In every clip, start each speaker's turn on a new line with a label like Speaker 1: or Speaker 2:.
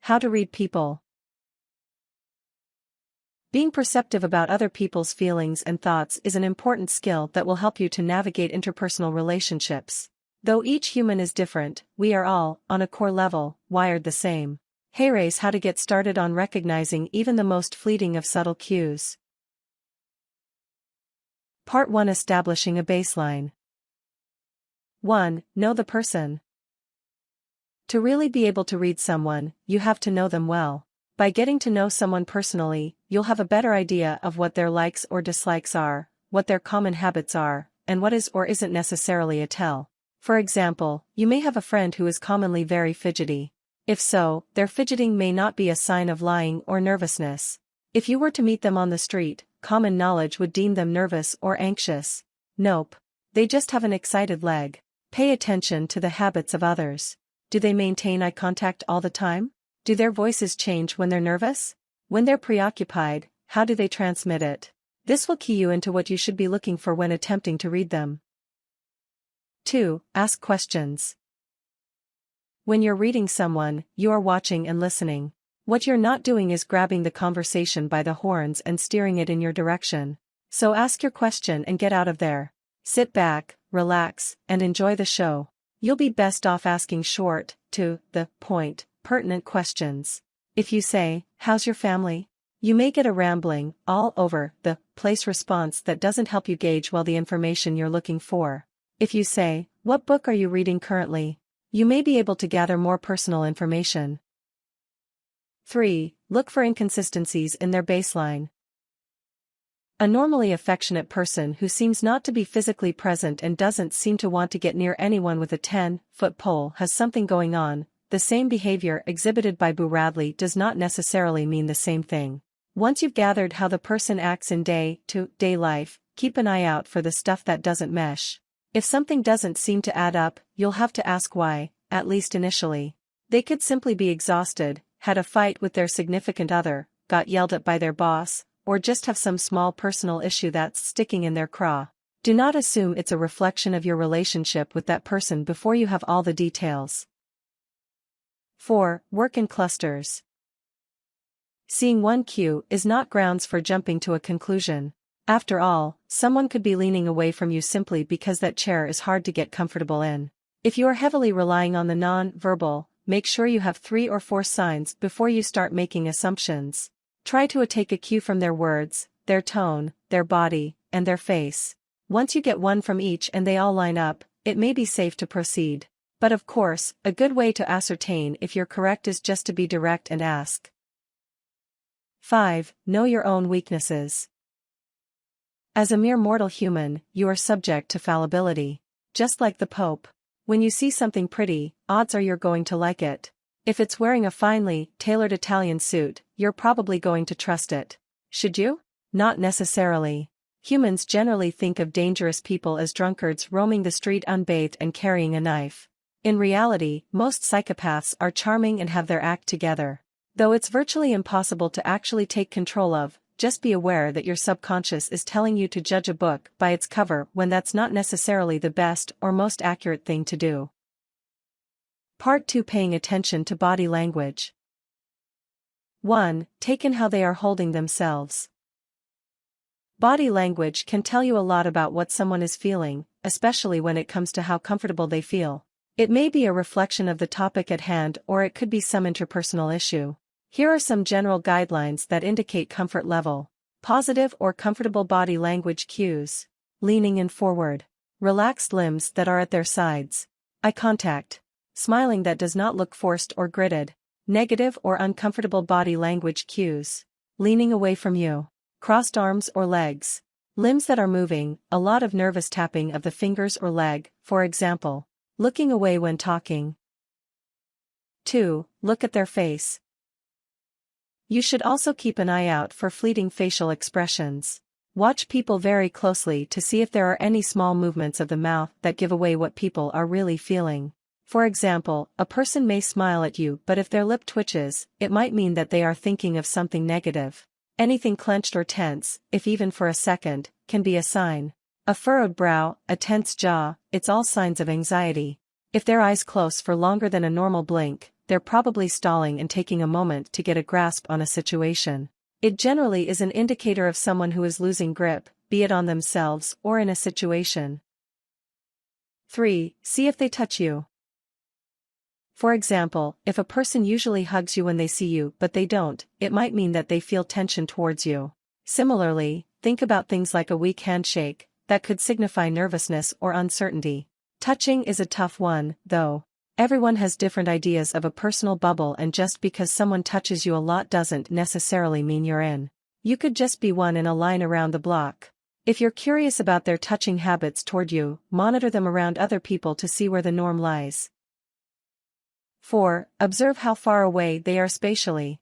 Speaker 1: How to read people. Being perceptive about other people's feelings and thoughts is an important skill that will help you to navigate interpersonal relationships. Though each human is different, we are all, on a core level, wired the same. Here's how to get started on recognizing even the most fleeting of subtle cues. Part 1: Establishing a baseline. 1. Know the person. To really be able to read someone, you have to know them well. By getting to know someone personally, you'll have a better idea of what their likes or dislikes are, what their common habits are, and what is or isn't necessarily a tell. For example, you may have a friend who is commonly very fidgety. If so, their fidgeting may not be a sign of lying or nervousness. If you were to meet them on the street, common knowledge would deem them nervous or anxious. Nope. They just have an excited leg. Pay attention to the habits of others. Do they maintain eye contact all the time? Do their voices change when they're nervous? When they're preoccupied, how do they transmit it? This will key you into what you should be looking for when attempting to read them. 2. Ask questions. When you're reading someone, you are watching and listening. What you're not doing is grabbing the conversation by the horns and steering it in your direction. So ask your question and get out of there. Sit back, relax, and enjoy the show. You'll be best off asking short, to the point, pertinent questions. If you say, "How's your family?" you may get a rambling, all over the place response that doesn't help you gauge well the information you're looking for. If you say, "What book are you reading currently?" you may be able to gather more personal information. 3. Look for inconsistencies in their baseline. A normally affectionate person who seems not to be physically present and doesn't seem to want to get near anyone with a 10-foot pole has something going on. The same behavior exhibited by Boo Radley does not necessarily mean the same thing. Once you've gathered how the person acts in day-to-day life, keep an eye out for the stuff that doesn't mesh. If something doesn't seem to add up, you'll have to ask why, at least initially. They could simply be exhausted, had a fight with their significant other, got yelled at by their boss, or just have some small personal issue that's sticking in their craw. Do not assume it's a reflection of your relationship with that person before you have all the details. 4. Work in clusters. Seeing one cue is not grounds for jumping to a conclusion. After all, someone could be leaning away from you simply because that chair is hard to get comfortable in. If you are heavily relying on the non-verbal, make sure you have 3 or 4 signs before you start making assumptions. Try to take a cue from their words, their tone, their body, and their face. Once you get one from each and they all line up, it may be safe to proceed. But of course, a good way to ascertain if you're correct is just to be direct and ask. 5. Know your own weaknesses. As a mere mortal human, you are subject to fallibility. Just like the Pope. When you see something pretty, odds are you're going to like it. If it's wearing a finely tailored Italian suit, you're probably going to trust it. Should you? Not necessarily. Humans generally think of dangerous people as drunkards roaming the street unbathed and carrying a knife. In reality, most psychopaths are charming and have their act together. Though it's virtually impossible to actually take control of, just be aware that your subconscious is telling you to judge a book by its cover when that's not necessarily the best or most accurate thing to do. Part 2: Paying attention to body language. 1. Take in how they are holding themselves. Body language can tell you a lot about what someone is feeling, especially when it comes to how comfortable they feel. It may be a reflection of the topic at hand or it could be some interpersonal issue. Here are some general guidelines that indicate comfort level. Positive or comfortable body language cues. Leaning in forward. Relaxed limbs that are at their sides. Eye contact. Smiling that does not look forced or gritted. Negative or uncomfortable body language cues. Leaning away from you. Crossed arms or legs. Limbs that are moving, a lot of nervous tapping of the fingers or leg, for example. Looking away when talking. 2. Look at their face. You should also keep an eye out for fleeting facial expressions. Watch people very closely to see if there are any small movements of the mouth that give away what people are really feeling. For example, a person may smile at you, but if their lip twitches, it might mean that they are thinking of something negative. Anything clenched or tense, if even for a second, can be a sign. A furrowed brow, a tense jaw, it's all signs of anxiety. If their eyes close for longer than a normal blink, they're probably stalling and taking a moment to get a grasp on a situation. It generally is an indicator of someone who is losing grip, be it on themselves or in a situation. 3. See if they touch you. For example, if a person usually hugs you when they see you but they don't, it might mean that they feel tension towards you. Similarly, think about things like a weak handshake, that could signify nervousness or uncertainty. Touching is a tough one, though. Everyone has different ideas of a personal bubble, and just because someone touches you a lot doesn't necessarily mean you're in. You could just be one in a line around the block. If you're curious about their touching habits toward you, monitor them around other people to see where the norm lies. 4. Observe how far away they are spatially.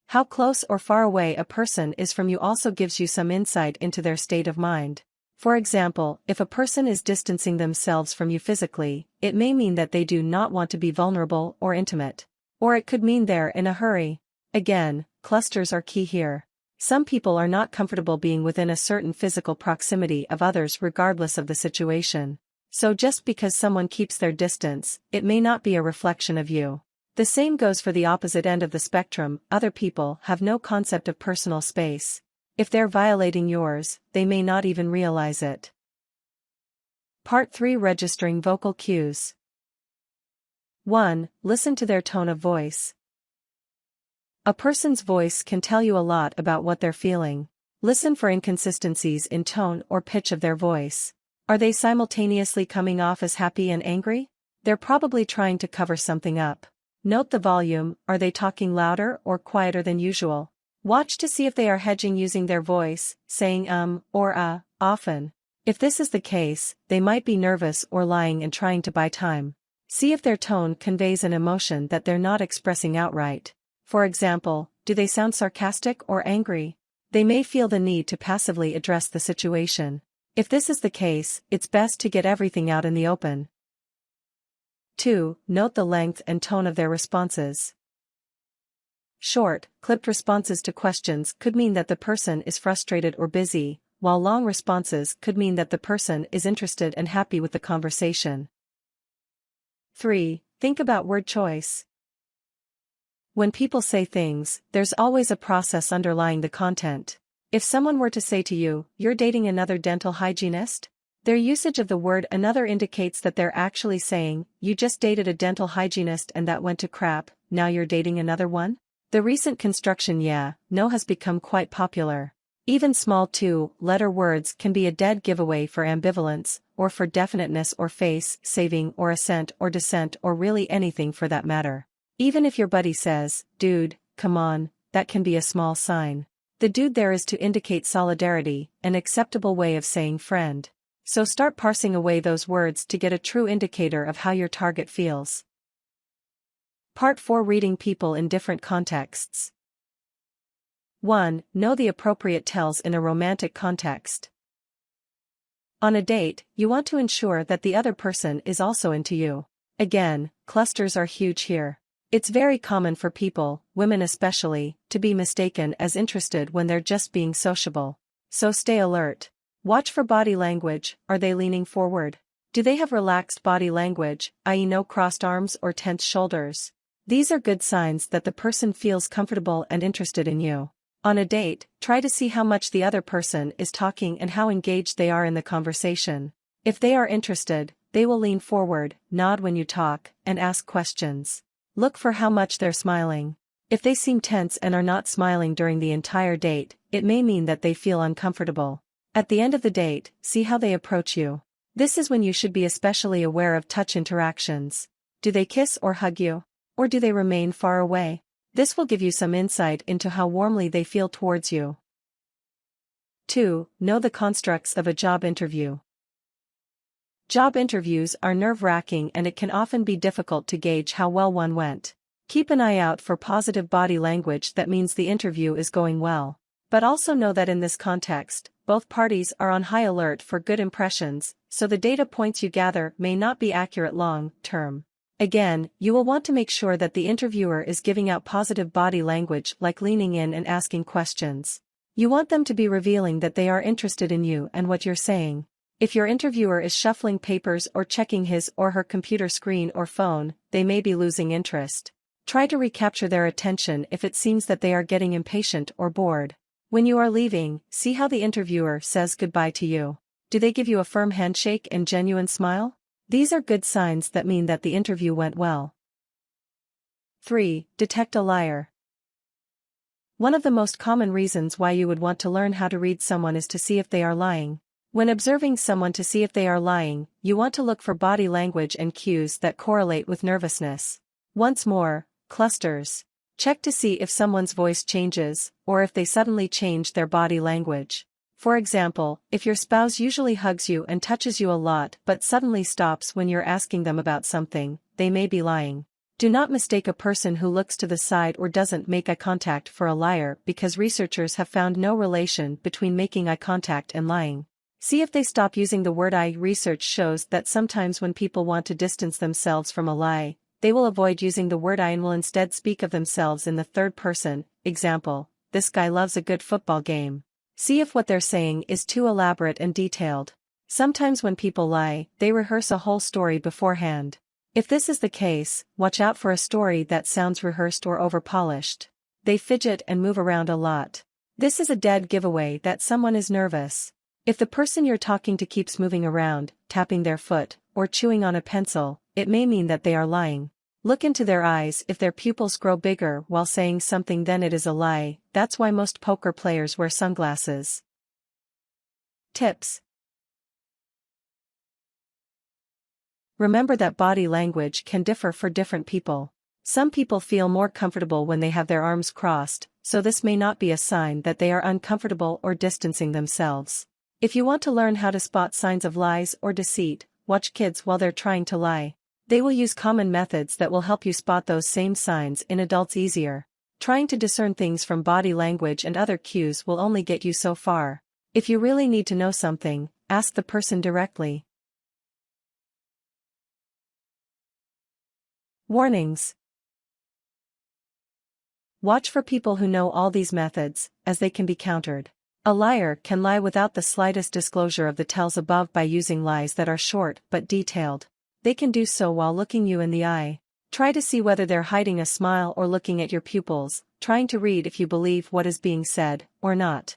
Speaker 1: How close or far away a person is from you also gives you some insight into their state of mind. For example, if a person is distancing themselves from you physically, it may mean that they do not want to be vulnerable or intimate. Or it could mean they're in a hurry. Again, clusters are key here. Some people are not comfortable being within a certain physical proximity of others regardless of the situation. So just because someone keeps their distance, it may not be a reflection of you. The same goes for the opposite end of the spectrum. Other people have no concept of personal space. If they're violating yours, they may not even realize it. Part 3. Registering vocal cues. 1. Listen to their tone of voice. A person's voice can tell you a lot about what they're feeling. Listen for inconsistencies in tone or pitch of their voice. Are they simultaneously coming off as happy and angry? They're probably trying to cover something up. Note the volume. Are they talking louder or quieter than usual? Watch to see if they are hedging using their voice, saying or often. If this is the case, they might be nervous or lying and trying to buy time. See if their tone conveys an emotion that they're not expressing outright. For example, do they sound sarcastic or angry? They may feel the need to passively address the situation. If this is the case, it's best to get everything out in the open. 2. Note the length and tone of their responses. Short, clipped responses to questions could mean that the person is frustrated or busy, while long responses could mean that the person is interested and happy with the conversation. 3. Think about word choice. When people say things, there's always a process underlying the content. If someone were to say to you, "You're dating another dental hygienist?" Their usage of the word another indicates that they're actually saying, "You just dated a dental hygienist and that went to crap, now you're dating another one?" The recent construction "yeah, no" has become quite popular. Even small two-letter words can be a dead giveaway for ambivalence, or for definiteness or face-saving or assent or dissent or really anything for that matter. Even if your buddy says, "Dude, come on," that can be a small sign. The dude there is to indicate solidarity, an acceptable way of saying friend. So start parsing away those words to get a true indicator of how your target feels. Part 4. Reading people in different contexts. 1. Know the appropriate tells in a romantic context. On a date, you want to ensure that the other person is also into you. Again, clusters are huge here. It's very common for people, women especially, to be mistaken as interested when they're just being sociable. So stay alert. Watch for body language. Are they leaning forward? Do they have relaxed body language, i.e. no crossed arms or tense shoulders? These are good signs that the person feels comfortable and interested in you. On a date, try to see how much the other person is talking and how engaged they are in the conversation. If they are interested, they will lean forward, nod when you talk, and ask questions. Look for how much they're smiling. If they seem tense and are not smiling during the entire date, it may mean that they feel uncomfortable. At the end of the date, see how they approach you. This is when you should be especially aware of touch interactions. Do they kiss or hug you? Or do they remain far away? This will give you some insight into how warmly they feel towards you. 2. Know the constructs of a job interview. Job interviews are nerve-wracking and it can often be difficult to gauge how well one went. Keep an eye out for positive body language that means the interview is going well. But also know that in this context, both parties are on high alert for good impressions, so the data points you gather may not be accurate long-term. Again, you will want to make sure that the interviewer is giving out positive body language like leaning in and asking questions. You want them to be revealing that they are interested in you and what you're saying. If your interviewer is shuffling papers or checking his or her computer screen or phone, they may be losing interest. Try to recapture their attention if it seems that they are getting impatient or bored. When you are leaving, see how the interviewer says goodbye to you. Do they give you a firm handshake and genuine smile? These are good signs that mean that the interview went well. 3. Detect a liar. One of the most common reasons why you would want to learn how to read someone is to see if they are lying. When observing someone to see if they are lying, you want to look for body language and cues that correlate with nervousness. Once more, clusters. Check to see if someone's voice changes, or if they suddenly change their body language. For example, if your spouse usually hugs you and touches you a lot but suddenly stops when you're asking them about something, they may be lying. Do not mistake a person who looks to the side or doesn't make eye contact for a liar, because researchers have found no relation between making eye contact and lying. See if they stop using the word I. Research shows that sometimes when people want to distance themselves from a lie, they will avoid using the word I and will instead speak of themselves in the third person. Example, this guy loves a good football game. See if what they're saying is too elaborate and detailed. Sometimes when people lie, they rehearse a whole story beforehand. If this is the case, watch out for a story that sounds rehearsed or overpolished. They fidget and move around a lot. This is a dead giveaway that someone is nervous. If the person you're talking to keeps moving around, tapping their foot, or chewing on a pencil, it may mean that they are lying. Look into their eyes. If their pupils grow bigger while saying something, then it is a lie. That's why most poker players wear sunglasses. Tips. Remember that body language can differ for different people. Some people feel more comfortable when they have their arms crossed, so this may not be a sign that they are uncomfortable or distancing themselves. If you want to learn how to spot signs of lies or deceit, watch kids while they're trying to lie. They will use common methods that will help you spot those same signs in adults easier. Trying to discern things from body language and other cues will only get you so far. If you really need to know something, ask the person directly. Warnings. Watch for people who know all these methods, as they can be countered. A liar can lie without the slightest disclosure of the details above by using lies that are short but detailed. They can do so while looking you in the eye. Try to see whether they're hiding a smile or looking at your pupils, trying to read if you believe what is being said or not.